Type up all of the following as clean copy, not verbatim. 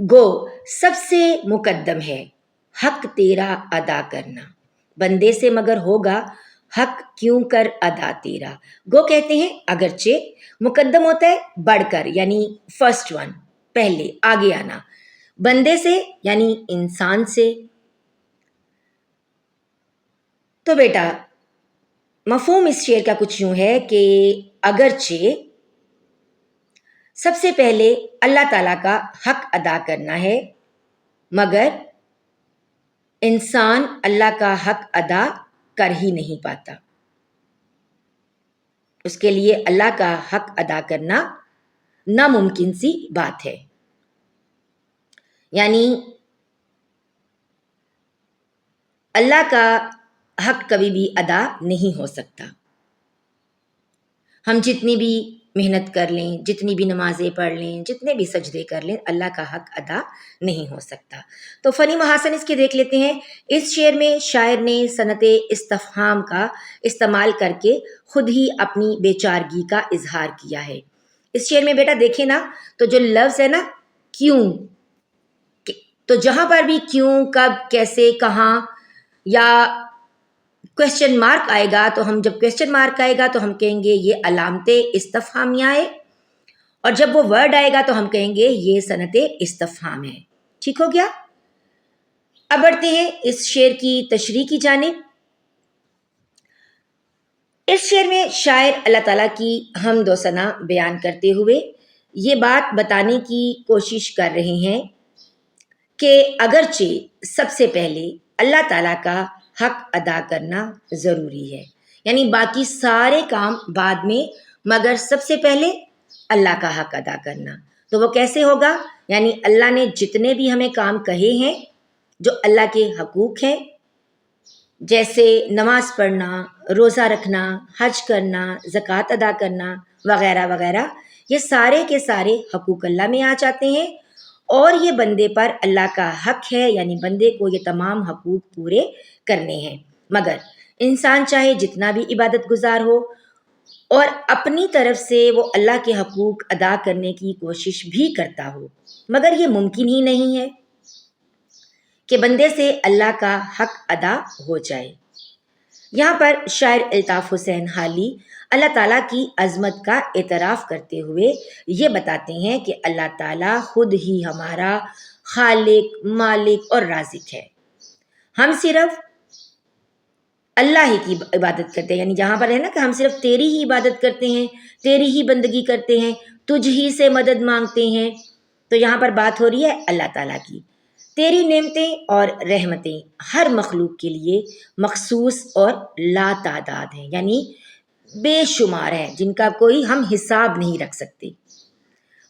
گو سب سے مقدم ہے حق تیرا ادا کرنا، بندے سے مگر ہوگا حق کیوں کر ادا تیرا۔ گو کہتے ہیں اگرچہ، مقدم ہوتا ہے بڑھ کر، یعنی فرسٹ ون، پہلے آگے آنا، بندے سے یعنی انسان سے۔ تو بیٹا مفہوم اس شعر کا کچھ یوں ہے کہ اگرچہ سب سے پہلے اللہ تعالیٰ کا حق ادا کرنا ہے، مگر انسان اللہ کا حق ادا کر ہی نہیں پاتا، اس کے لیے اللہ کا حق ادا کرنا ناممکن سی بات ہے۔ یعنی اللہ کا حق کبھی بھی ادا نہیں ہو سکتا، ہم جتنی بھی محنت کر لیں، جتنی بھی نمازیں پڑھ لیں، جتنے بھی سجدے کر لیں، اللہ کا حق ادا نہیں ہو سکتا۔ تو فنی محاسن اس کے دیکھ لیتے ہیں۔ اس شعر میں شاعر نے صنعت استفہام کا استعمال کر کے خود ہی اپنی بے چارگی کا اظہار کیا ہے۔ اس شعر میں بیٹا دیکھیں نا، تو جو لفظ ہے نا کیوں، تو جہاں پر بھی کیوں، کب، کیسے، کہاں یا کوشچن مارک آئے گا، تو ہم جب کوشچن مارک آئے گا تو ہم کہیں گے یہ علامت استفہامیہ ہے، اور جب وہ ورڈ آئے گا تو ہم کہیں گے یہ صنعت استفہام ہے۔ ٹھیک ہو گیا؟ اب بڑھتے ہیں اس شعر کی تشریح کی جانب۔ اس شعر میں شاعر اللہ تعالیٰ کی حمد و ثنا بیان کرتے ہوئے یہ بات بتانے کی کوشش کر رہے ہیں کہ اگرچہ سب سے پہلے اللہ تعالیٰ کا حق ادا کرنا ضروری ہے، یعنی باقی سارے کام بعد میں، مگر سب سے پہلے اللہ کا حق ادا کرنا۔ تو وہ کیسے ہوگا؟ یعنی اللہ نے جتنے بھی ہمیں کام کہے ہیں جو اللہ کے حقوق ہیں، جیسے نماز پڑھنا، روزہ رکھنا، حج کرنا، زکوٰۃ ادا کرنا وغیرہ وغیرہ، یہ سارے کے سارے حقوق اللہ میں آ جاتے ہیں، اور یہ بندے پر اللہ کا حق ہے، یعنی بندے کو یہ تمام حقوق پورے کرنے ہیں۔ مگر انسان چاہے جتنا بھی عبادت گزار ہو اور اپنی طرف سے وہ اللہ کے حقوق ادا کرنے کی کوشش بھی کرتا ہو، مگر یہ ممکن ہی نہیں ہے کہ بندے سے اللہ کا حق ادا ہو جائے۔ یہاں پر شاعر الطاف حسین حالی اللہ تعالیٰ کی عظمت کا اعتراف کرتے ہوئے یہ بتاتے ہیں کہ اللہ تعالیٰ خود ہی ہمارا خالق، مالک اور رازق ہے، ہم صرف اللہ ہی کی عبادت کرتے ہیں، یعنی جہاں پر ہے نا کہ ہم صرف تیری ہی عبادت کرتے ہیں، تیری ہی بندگی کرتے ہیں، تجھ ہی سے مدد مانگتے ہیں، تو یہاں پر بات ہو رہی ہے اللہ تعالیٰ کی۔ تیری نعمتیں اور رحمتیں ہر مخلوق کے لیے مخصوص اور لا تعداد ہیں، یعنی بے شمار ہیں، جن کا کوئی ہم حساب نہیں رکھ سکتے۔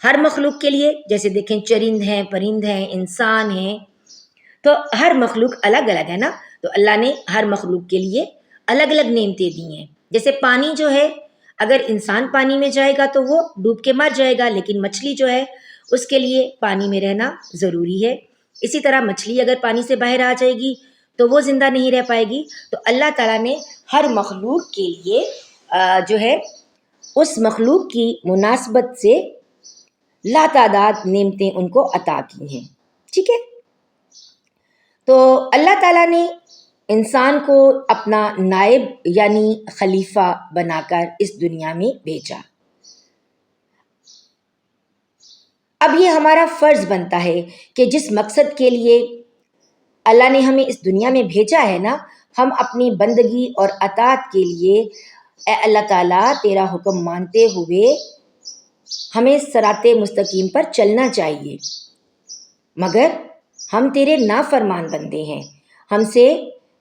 ہر مخلوق کے لیے، جیسے دیکھیں چرند ہیں، پرند ہیں، انسان ہیں، تو ہر مخلوق الگ الگ ہے نا، تو اللہ نے ہر مخلوق کے لیے الگ الگ نعمتیں دی ہیں۔ جیسے پانی جو ہے، اگر انسان پانی میں جائے گا تو وہ ڈوب کے مر جائے گا، لیکن مچھلی جو ہے اس کے لیے پانی میں رہنا ضروری ہے۔ اسی طرح مچھلی اگر پانی سے باہر آ جائے گی تو وہ زندہ نہیں رہ پائے گی۔ تو اللہ تعالیٰ نے ہر مخلوق کے لیے جو ہے اس مخلوق کی مناسبت سے لاتعداد نعمتیں ان کو عطا کی ہیں۔ ٹھیک ہے؟ تو اللہ تعالیٰ نے انسان کو اپنا نائب یعنی خلیفہ بنا کر اس دنیا میں بھیجا۔ اب یہ ہمارا فرض بنتا ہے کہ جس مقصد کے لیے اللہ نے ہمیں اس دنیا میں بھیجا ہے نا، ہم اپنی بندگی اور اطاعت کے لیے اے اللہ تعالیٰ تیرا حکم مانتے ہوئے ہمیں صراط مستقیم پر چلنا چاہیے، مگر ہم تیرے نافرمان بندے ہیں، ہم سے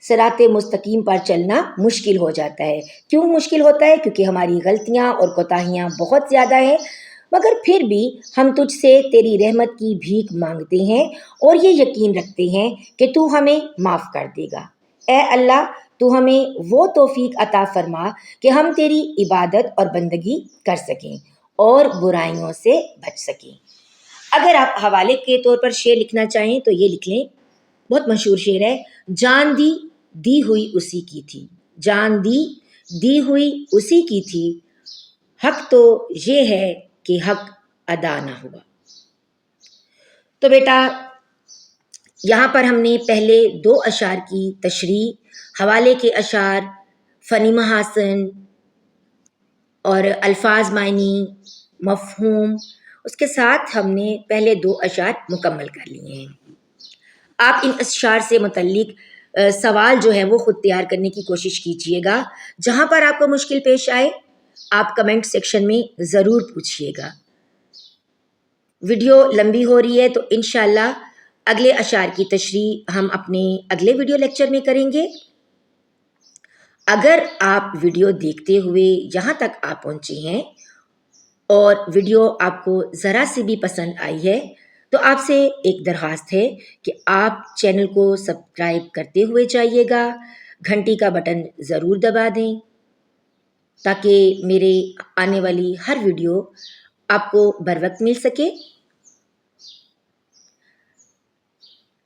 صراط مستقیم پر چلنا مشکل ہو جاتا ہے۔ کیوں مشکل ہوتا ہے؟ کیونکہ ہماری غلطیاں اور کوتاہیاں بہت زیادہ ہیں، مگر پھر بھی ہم تجھ سے تیری رحمت کی بھیک مانگتے ہیں اور یہ یقین رکھتے ہیں کہ تو ہمیں معاف کر دے گا۔ اے اللہ، تو ہمیں وہ توفیق عطا فرما کہ ہم تیری عبادت اور بندگی کر سکیں اور برائیوں سے بچ سکیں۔ اگر آپ حوالے کے طور پر شعر لکھنا چاہیں تو یہ لکھ لیں، بہت مشہور شعر ہے، جان دی دی ہوئی اسی کی تھی، جان دی دی ہوئی اسی کی تھی، حق تو یہ ہے کہ حق ادا نہ ہوا۔ تو بیٹا یہاں پر ہم نے پہلے 2 اشعار کی تشریح، حوالے کے اشعار، فنی محاسن اور الفاظ معنی، مفہوم، اس کے ساتھ ہم نے پہلے 2 اشعار مکمل کر لیے ہیں۔ آپ ان اشعار سے متعلق سوال جو ہے وہ خود تیار کرنے کی کوشش کیجئے گا۔ جہاں پر آپ کو مشکل پیش آئے آپ کمنٹ سیکشن میں ضرور پوچھئے گا۔ ویڈیو لمبی ہو رہی ہے تو انشاءاللہ اگلے اشعار کی تشریح ہم اپنے اگلے ویڈیو لیکچر میں کریں گے۔ اگر آپ ویڈیو دیکھتے ہوئے یہاں تک آپ پہنچے ہیں اور ویڈیو آپ کو ذرا سی بھی پسند آئی ہے تو آپ سے ایک درخواست ہے کہ آپ چینل کو سبسکرائب کرتے ہوئے جائیے گا، گھنٹی کا بٹن ضرور دبا دیں تاکہ میرے آنے والی ہر ویڈیو آپ کو بر وقت مل سکے۔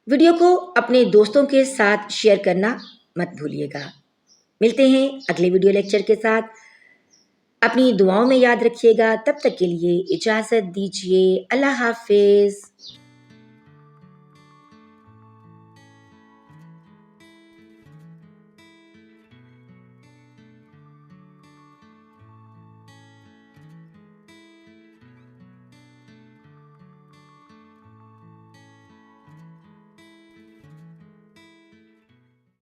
ویڈیو کو اپنے دوستوں کے ساتھ شیئر کرنا مت بھولیے گا۔ ملتے ہیں اگلے ویڈیو لیکچر کے ساتھ۔ اپنی دعاؤں میں یاد رکھیے گا۔ تب تک کے لیے اجازت دیجیے۔ اللہ حافظ۔